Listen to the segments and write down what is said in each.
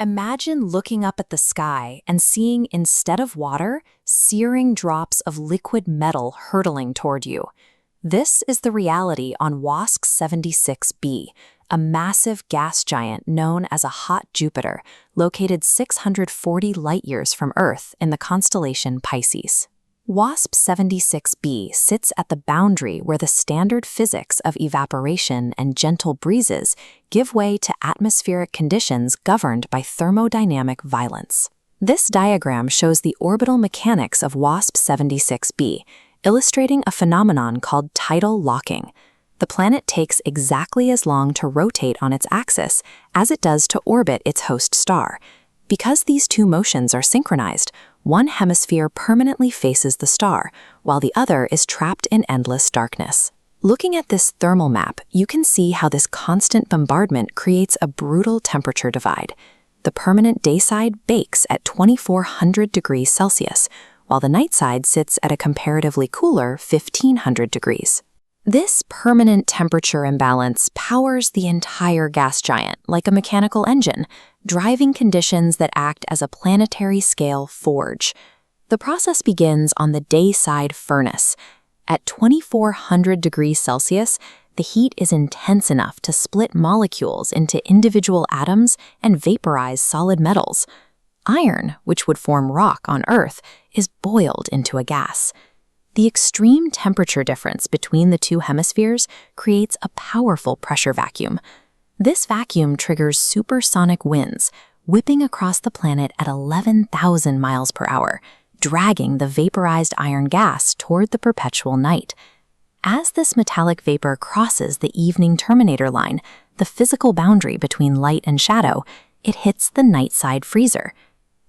Imagine looking up at the sky and seeing, instead of water, searing drops of liquid metal hurtling toward you. This is the reality on WASP-76b, a massive gas giant known as a hot Jupiter, located 640 light-years from Earth in the constellation Pisces. WASP-76b sits at the boundary where the standard physics of evaporation and gentle breezes give way to atmospheric conditions governed by thermodynamic violence. This diagram shows the orbital mechanics of WASP-76b, illustrating a phenomenon called tidal locking. The planet takes exactly as long to rotate on its axis as it does to orbit its host star. Because these two motions are synchronized, one hemisphere permanently faces the star, while the other is trapped in endless darkness. Looking at this thermal map, you can see how this constant bombardment creates a brutal temperature divide. The permanent dayside bakes at 2400 degrees Celsius, while the nightside sits at a comparatively cooler 1500 degrees. This permanent temperature imbalance powers the entire gas giant like a mechanical engine, driving conditions that act as a planetary-scale forge. The process begins on the dayside furnace. At 2400 degrees Celsius, the heat is intense enough to split molecules into individual atoms and vaporize solid metals. Iron, which would form rock on Earth, is boiled into a gas. The extreme temperature difference between the two hemispheres creates a powerful pressure vacuum. This vacuum triggers supersonic winds, whipping across the planet at 11,000 miles per hour, dragging the vaporized iron gas toward the perpetual night. As this metallic vapor crosses the evening terminator line, the physical boundary between light and shadow, it hits the nightside freezer.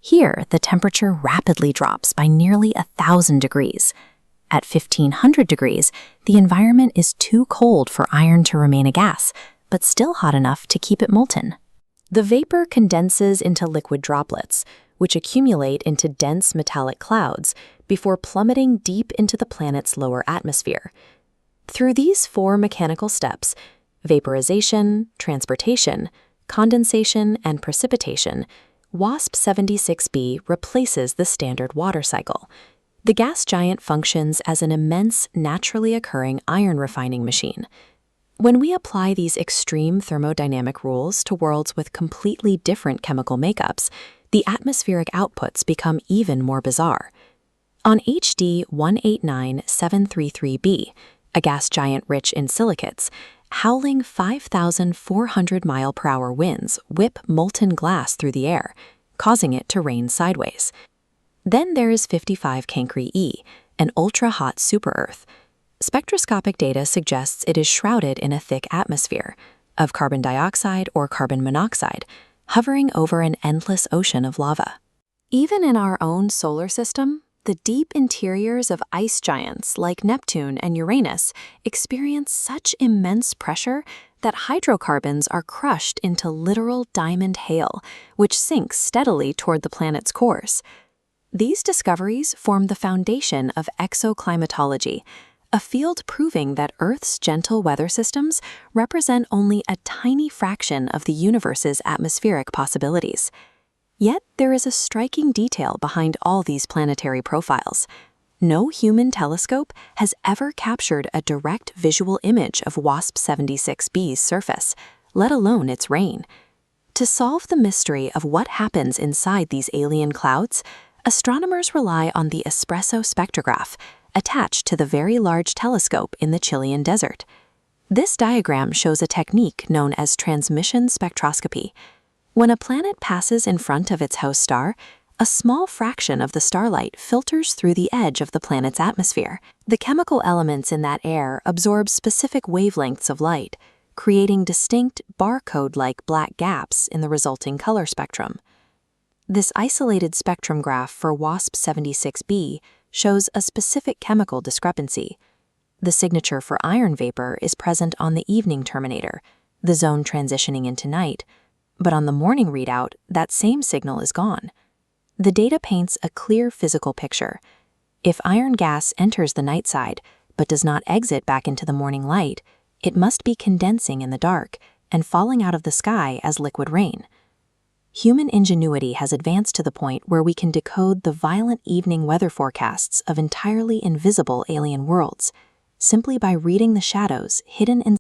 Here, the temperature rapidly drops by nearly 1,000 degrees. At 1500 degrees, the environment is too cold for iron to remain a gas, but still hot enough to keep it molten. The vapor condenses into liquid droplets, which accumulate into dense metallic clouds before plummeting deep into the planet's lower atmosphere. Through these four mechanical steps, vaporization, transportation, condensation, and precipitation, WASP-76b replaces the standard water cycle. The gas giant functions as an immense, naturally occurring iron refining machine. When we apply these extreme thermodynamic rules to worlds with completely different chemical makeups, the atmospheric outputs become even more bizarre. On HD 189733b, a gas giant rich in silicates, howling 5,400-mile-per-hour winds whip molten glass through the air, causing it to rain sideways. Then there is 55 Cancri E, an ultra-hot super-Earth. Spectroscopic data suggests it is shrouded in a thick atmosphere of carbon dioxide or carbon monoxide, hovering over an endless ocean of lava. Even in our own solar system, the deep interiors of ice giants like Neptune and Uranus experience such immense pressure that hydrocarbons are crushed into literal diamond hail, which sinks steadily toward the planet's cores. These discoveries form the foundation of exoclimatology, a field proving that Earth's gentle weather systems represent only a tiny fraction of the universe's atmospheric possibilities. Yet there is a striking detail behind all these planetary profiles. No human telescope has ever captured a direct visual image of WASP-76b's surface, let alone its rain. To solve the mystery of what happens inside these alien clouds, astronomers rely on the espresso spectrograph, attached to the Very Large Telescope in the Chilean desert. This diagram shows a technique known as transmission spectroscopy. When a planet passes in front of its host star, a small fraction of the starlight filters through the edge of the planet's atmosphere. The chemical elements in that air absorb specific wavelengths of light, creating distinct barcode-like black gaps in the resulting color spectrum. This isolated spectrum graph for WASP-76b shows a specific chemical discrepancy. The signature for iron vapor is present on the evening terminator, the zone transitioning into night, but on the morning readout, that same signal is gone. The data paints a clear physical picture. If iron gas enters the night side, but does not exit back into the morning light, it must be condensing in the dark and falling out of the sky as liquid rain. Human ingenuity has advanced to the point where we can decode the violent evening weather forecasts of entirely invisible alien worlds, simply by reading the shadows hidden in